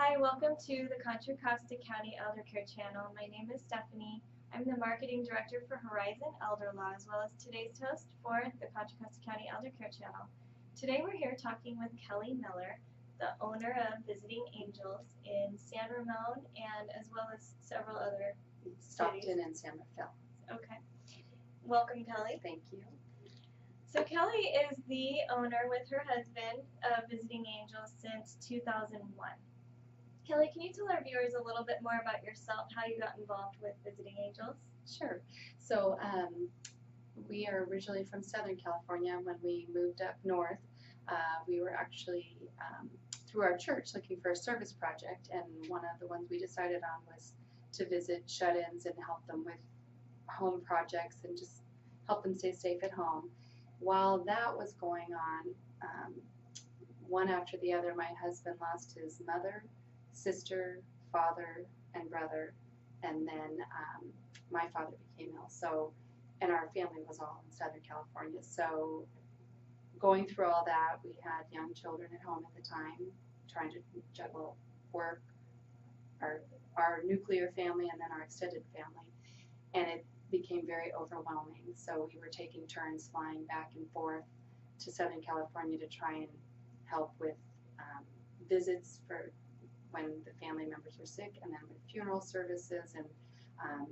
Hi, welcome to the Contra Costa County Eldercare channel. My name is Stephanie. I'm the Marketing Director for Horizon Elder Law, as well as today's host for the Contra Costa County Eldercare channel. Today we're here talking with Kelly Miller, the owner of Visiting Angels in San Ramon and as well as several other Stockton cities. and San Rafael. Okay. Welcome, Kelly. Thank you. So Kelly is the owner with her husband of Visiting Angels since 2001. Kelly, can you tell our viewers a little bit more about yourself, how you got involved with Visiting Angels? Sure. So we are originally from Southern California. When we moved up north, we were actually through our church looking for a service project, and one of the ones we decided on was to visit shut-ins and help them with home projects and just help them stay safe at home. While that was going on, one after the other, my husband lost his mother, sister, father, and brother, and then my father became ill. So, and our family was all in Southern California. So, going through all that, we had young children at home at the time, trying to juggle work, our nuclear family, and then our extended family, and it became very overwhelming. So we were taking turns flying back and forth to Southern California to try and help with visits for when the family members were sick, and then with funeral services, and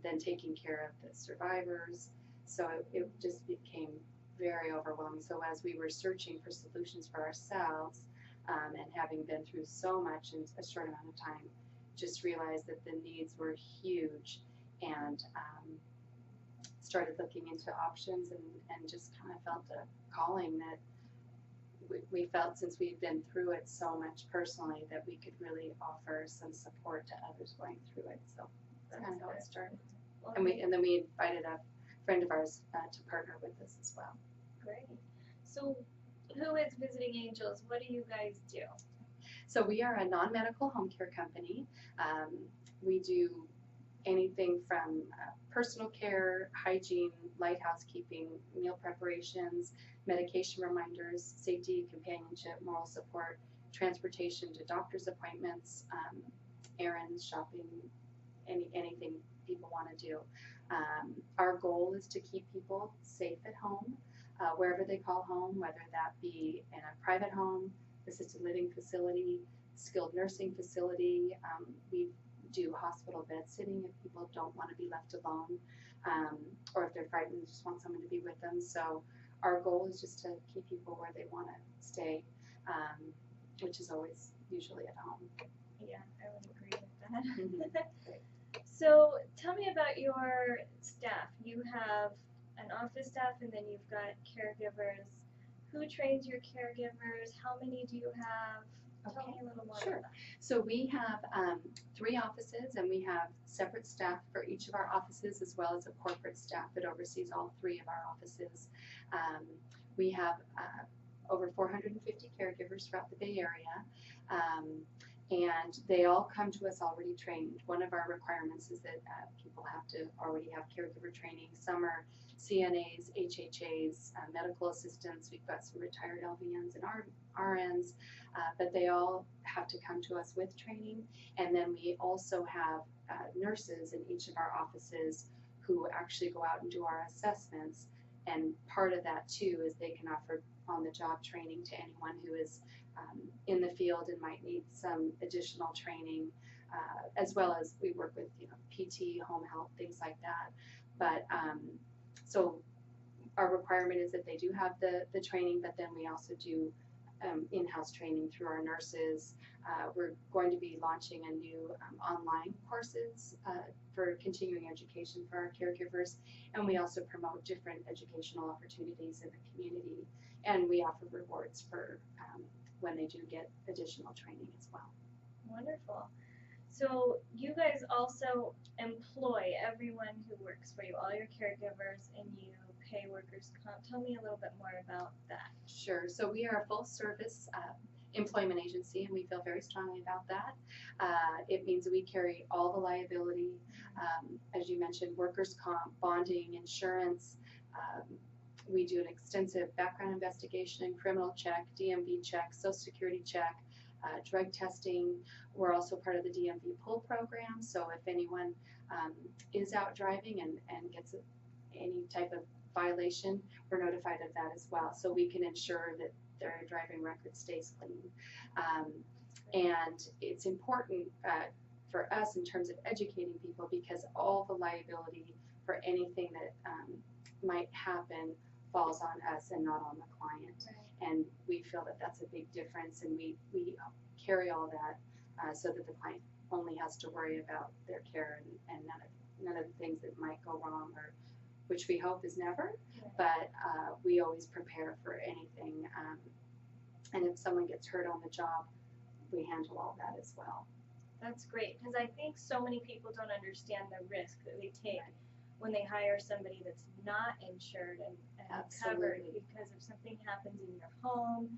then taking care of the survivors. So it just became very overwhelming. So as we were searching for solutions for ourselves, and having been through so much in a short amount of time, just realized that the needs were huge, and started looking into options, and just kind of felt a calling that we felt, since we've been through it so much personally, that we could really offer some support to others going through it. So that's kind of how it started. Well, And then we invited a friend of ours to partner with us as well. Great. So who is Visiting Angels? What do you guys do? So we are a non-medical home care company. We do anything from personal care, hygiene, light housekeeping, meal preparations, medication reminders, safety, companionship, moral support, transportation to doctor's appointments, errands, shopping, anything people want to do. Our goal is to keep people safe at home, wherever they call home, whether that be in a private home, assisted living facility, skilled nursing facility. We do hospital bed sitting if people don't want to be left alone, or if they're frightened and just want someone to be with them. So our goal is just to keep people where they want to stay, which is always usually at home. Yeah, I would agree with that. So tell me about your staff. You have an office staff, and then you've got caregivers. Who trains your caregivers? How many do you have? Tell me a little more Sure. about that. So we have 3 offices, and we have separate staff for each of our offices, as well as a corporate staff that oversees all 3 of our offices. We have over 450 caregivers throughout the Bay Area, and they all come to us already trained. One of our requirements is that people have to already have caregiver training. Some are CNAs, HHAs, medical assistants. We've got some retired LVNs and RNs, but they all have to come to us with training. And then we also have nurses in each of our offices who actually go out and do our assessments. And part of that too is they can offer on-the-job training to anyone who is in the field and might need some additional training, as well as we work with PT, home health, things like that. But so our requirement is that they do have the training, but then we also do in-house training through our nurses. We're going to be launching a new online courses for continuing education for our caregivers, and we also promote different educational opportunities in the community, and we offer rewards for when they do get additional training as well. Wonderful. So you guys also employ everyone who works for you, all your caregivers, and you pay workers' comp. Tell me a little bit more about that. Sure. So we are a full-service employment agency, and we feel very strongly about that. It means that we carry all the liability, as you mentioned, workers' comp, bonding, insurance. We do an extensive background investigation and criminal check, DMV check, Social Security check, drug testing. We're also part of the DMV pull program, so if anyone is out driving and gets any type of violation, we're notified of that as well, so we can ensure that their driving record stays clean. And it's important for us in terms of educating people, because all the liability for anything that might happen falls on us and not on the client. Right. And we feel that that's a big difference, and we carry all that so that the client only has to worry about their care and none of the things that might go wrong, or which we hope is never, but we always prepare for anything. And if someone gets hurt on the job, we handle all that as well. That's great, because I think so many people don't understand the risk that they take when they hire somebody that's not insured and covered, because if something happens in your home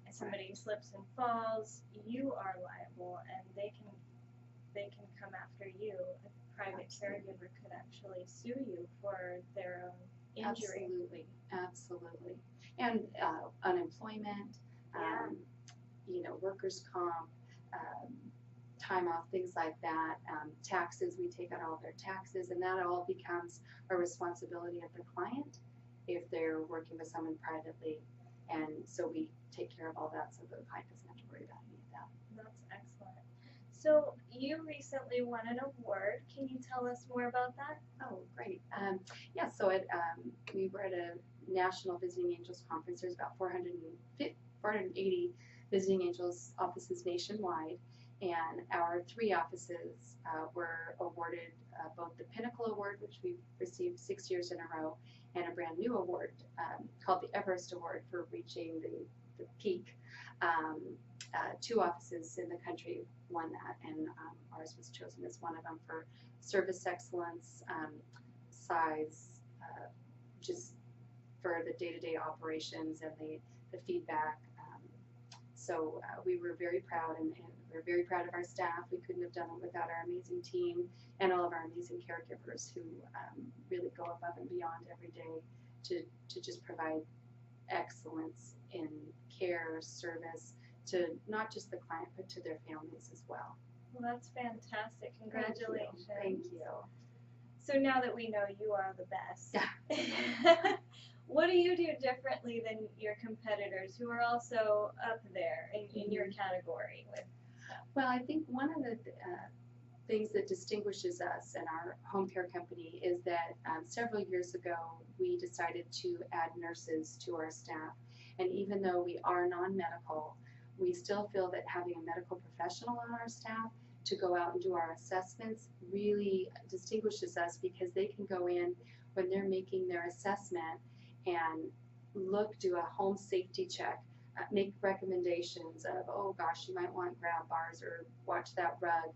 and somebody slips and falls, you are liable, and they can come after you. A private caregiver could actually sue you for their own injury. Absolutely. And unemployment, workers' comp, time off, things like that, taxes, we take out all their taxes, and that all becomes a responsibility of the client if they're working with someone privately, and so we take care of all that so the client doesn't have to worry about any of that. That's excellent. So you recently won an award. Can you tell us more about that? Oh, great. So we were at a National Visiting Angels Conference. There's about 480 Visiting Angels offices nationwide, and our 3 offices were awarded both the Pinnacle Award, which we've received 6 years in a row, and a brand new award called the Everest Award for reaching the peak. 2 offices in the country won that, and ours was chosen as one of them for service excellence, size, just for the day-to-day operations and the feedback. So we were very proud, and we're very proud of our staff. We couldn't have done it without our amazing team and all of our amazing caregivers who really go above and beyond every day to just provide excellence in care, service, to not just the client, but to their families as well. Well, that's fantastic. Congratulations. Thank you. So now that we know you are the best, what do you do differently than your competitors who are also up there in your category with stuff? Well, I think one of the things that distinguishes us and our home care company is that several years ago we decided to add nurses to our staff. And even though we are non-medical, we still feel that having a medical professional on our staff to go out and do our assessments really distinguishes us, because they can go in when they're making their assessment and do a home safety check, make recommendations of, oh gosh, you might want grab bars or watch that rug,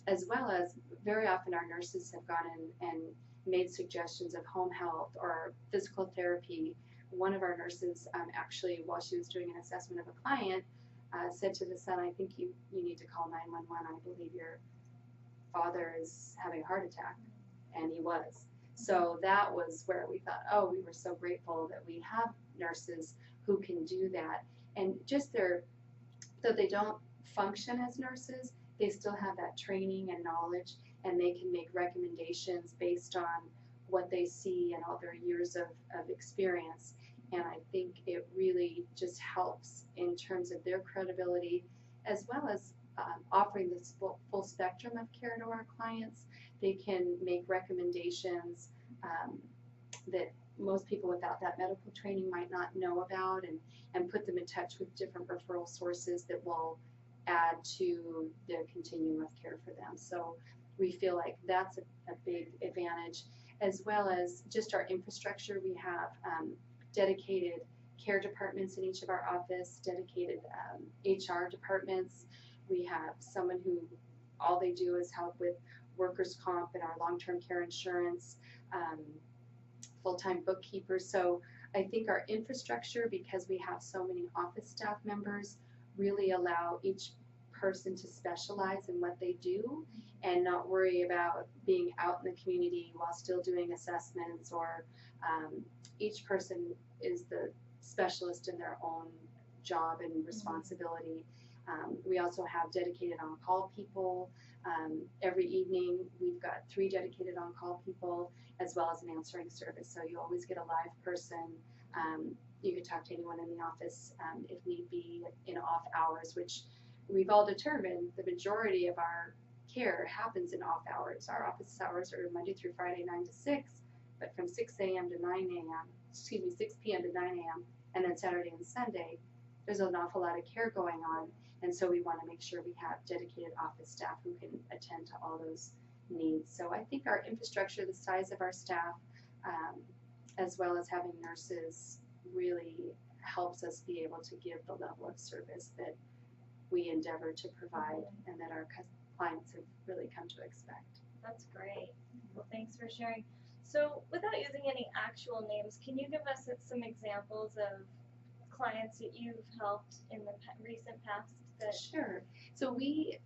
as well as very often our nurses have gone in and made suggestions of home health or physical therapy. One of our nurses actually, while she was doing an assessment of a client, said to the son, I think you need to call 911. I believe your father is having a heart attack. And he was. So that was where we thought, oh, we were so grateful that we have nurses who can do that. And just though they don't function as nurses, they still have that training and knowledge, and they can make recommendations based on what they see and all their years of experience. And I think it really just helps in terms of their credibility, as well as offering this full spectrum of care to our clients. They can make recommendations that most people without that medical training might not know about, and put them in touch with different referral sources that will add to their continuum of care for them. So we feel like that's a big advantage, as well as just our infrastructure. We have dedicated care departments in each of our office, dedicated HR departments. We have someone who all they do is help with workers' comp and our long-term care insurance, full-time bookkeepers. So I think our infrastructure, because we have so many office staff members, really allow each person to specialize in what they do and not worry about being out in the community while still doing assessments, or each person is the specialist in their own job and responsibility. We also have dedicated on-call people. Every evening we've got 3 dedicated on-call people as well as an answering service. So you always get a live person. You can talk to anyone in the office if need be in off hours, which we've all determined the majority of our care happens in off hours. Our office hours are Monday through Friday 9 to 6, but from 6 a.m. to 9 a.m., 6 p.m. to 9 a.m., and then Saturday and Sunday, there's an awful lot of care going on, and so we want to make sure we have dedicated office staff who can attend to all those needs. So I think our infrastructure, the size of our staff, as well as having nurses, really helps us be able to give the level of service that we endeavor to provide and that our clients have really come to expect. That's great. Well, thanks for sharing. So without using any actual names, can you give us some examples of clients that you've helped in the recent past? Sure. So we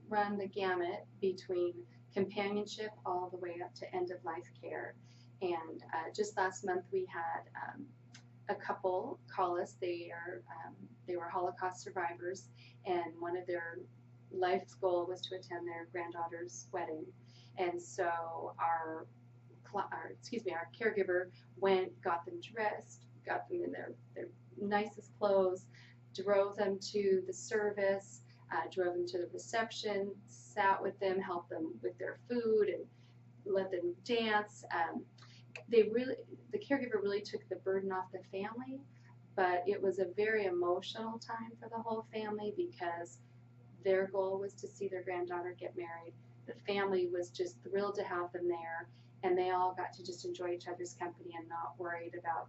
run the gamut between companionship all the way up to end-of-life care. And just last month we had a couple call us. They were Holocaust survivors, and one of their life's goal was to attend their granddaughter's wedding. And so our caregiver went, got them dressed, got them in their nicest clothes, drove them to the service, drove them to the reception, sat with them, helped them with their food, and let them dance. The caregiver really took the burden off the family, but it was a very emotional time for the whole family because their goal was to see their granddaughter get married. The family was just thrilled to have them there, and they all got to just enjoy each other's company and not worried about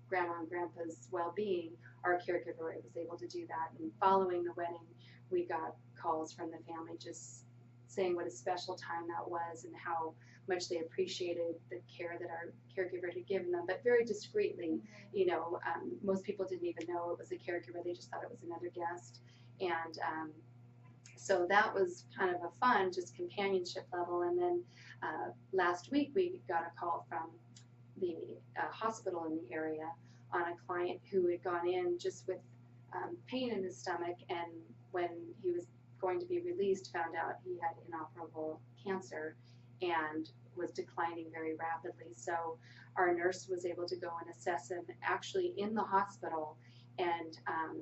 grandma and grandpa's well-being. Our caregiver was able to do that, and following the wedding, we got calls from the family just saying what a special time that was and how much they appreciated the care that our caregiver had given them, but very discreetly. You know, most people didn't even know it was a caregiver; they just thought it was another guest, and so that was kind of a fun, just companionship level. And then last week we got a call from the hospital in the area on a client who had gone in just with pain in his stomach, and when he was going to be released, found out he had inoperable cancer and was declining very rapidly. So our nurse was able to go and assess him actually in the hospital, and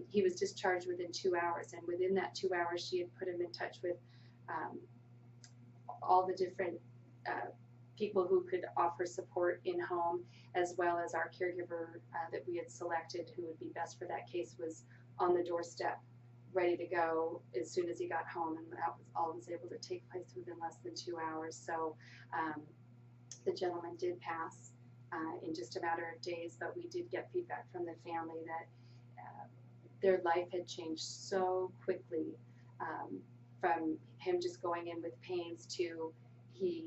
he was discharged within 2 hours. And within that 2 hours, she had put him in touch with all the different people who could offer support in home, as well as our caregiver that we had selected who would be best for that case was on the doorstep, ready to go as soon as he got home, and that was all was able to take place within less than 2 hours. So the gentleman did pass in just a matter of days, but we did get feedback from the family that their life had changed so quickly from him just going in with pains to he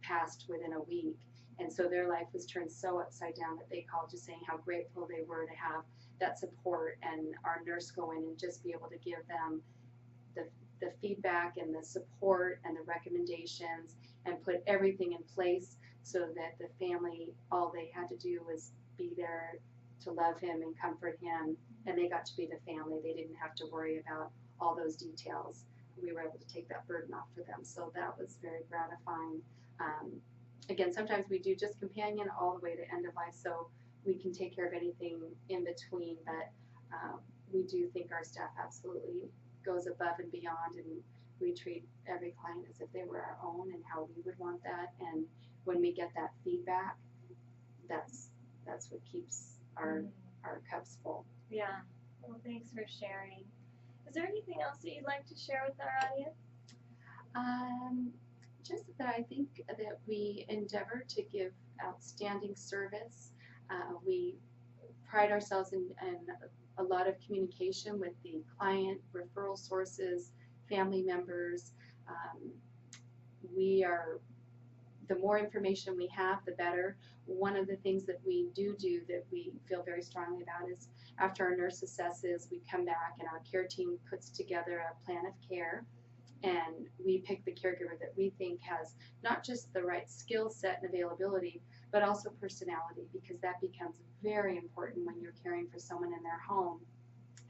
passed within a week. And so their life was turned so upside down that they called just saying how grateful they were to have that support and our nurse go in and just be able to give them the feedback and the support and the recommendations and put everything in place so that the family, all they had to do was be there to love him and comfort him, and they got to be the family. They didn't have to worry about all those details. We were able to take that burden off for them, so that was very gratifying. Again, sometimes we do just companion all the way to end of life, so we can take care of anything in between, but we do think our staff absolutely goes above and beyond, and we treat every client as if they were our own and how we would want that. And when we get that feedback, that's what keeps our cups full. Yeah. Well, thanks for sharing. Is there anything else that you'd like to share with our audience? Just that I think that we endeavor to give outstanding service. We pride ourselves in a lot of communication with the client, referral sources, family members. The more information we have, the better. One of the things that we do that we feel very strongly about is after our nurse assesses, we come back and our care team puts together a plan of care, and we pick the caregiver that we think has not just the right skill set and availability, but also personality, because that becomes very important when you're caring for someone in their home.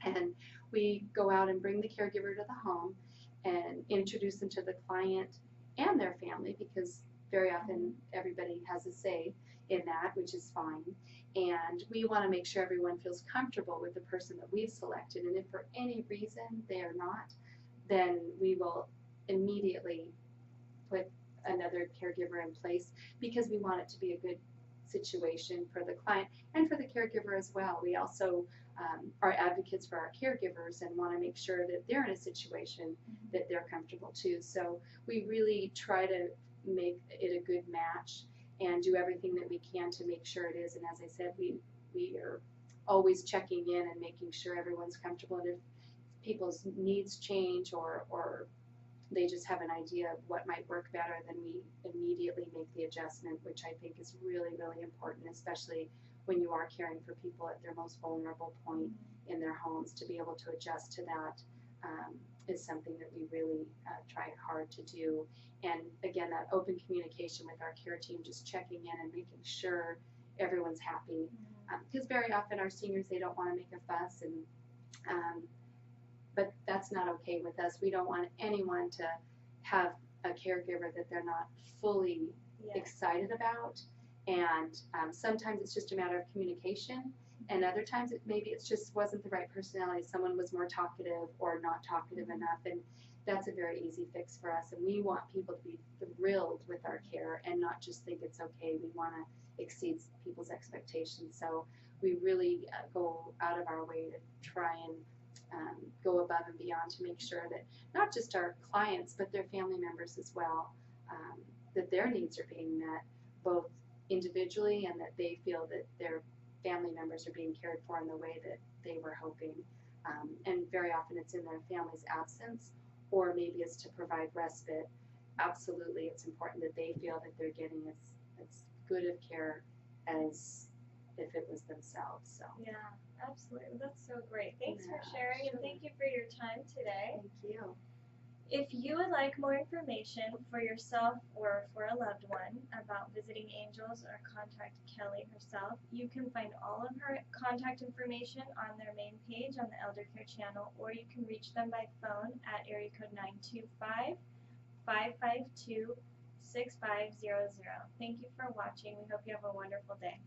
And we go out and bring the caregiver to the home and introduce them to the client and their family, because very often everybody has a say in that, which is fine. And we want to make sure everyone feels comfortable with the person that we've selected. And if for any reason they are not, then we will immediately put another caregiver in place, because we want it to be a good situation for the client and for the caregiver as well. We also are advocates for our caregivers and want to make sure that they're in a situation that they're comfortable too. So we really try to make it a good match and do everything that we can to make sure it is. And as I said, we are always checking in and making sure everyone's comfortable. And if people's needs change or they just have an idea of what might work better, then we immediately make the adjustment, which I think is really, really important, especially when you are caring for people at their most vulnerable point in their homes. To be able to adjust to that is something that we really try hard to do. And again, that open communication with our care team, just checking in and making sure everyone's happy. Because very often our seniors, they don't want to make a fuss, and but that's not okay with us. We don't want anyone to have a caregiver that they're not fully excited about. And sometimes it's just a matter of communication, and other times maybe it's just wasn't the right personality. Someone was more talkative or not talkative enough, and that's a very easy fix for us. And we want people to be thrilled with our care and not just think it's okay. We want to exceed people's expectations. So we really go out of our way to try and go above and beyond to make sure that not just our clients but their family members as well, that their needs are being met both individually and that they feel that their family members are being cared for in the way that they were hoping. And very often it's in their family's absence, or maybe it's to provide respite. Absolutely, it's important that they feel that they're getting as good of care as if it was themselves. So yeah, absolutely. That's so great. Thanks for Yeah, sharing, and sure. thank you for your time today. Thank you. If you would like more information for yourself or for a loved one about visiting Angels, or contact Kelly herself, you can find all of her contact information on their main page on the Eldercare channel, or you can reach them by phone at area code 925-552-6500. Thank you for watching. We hope you have a wonderful day.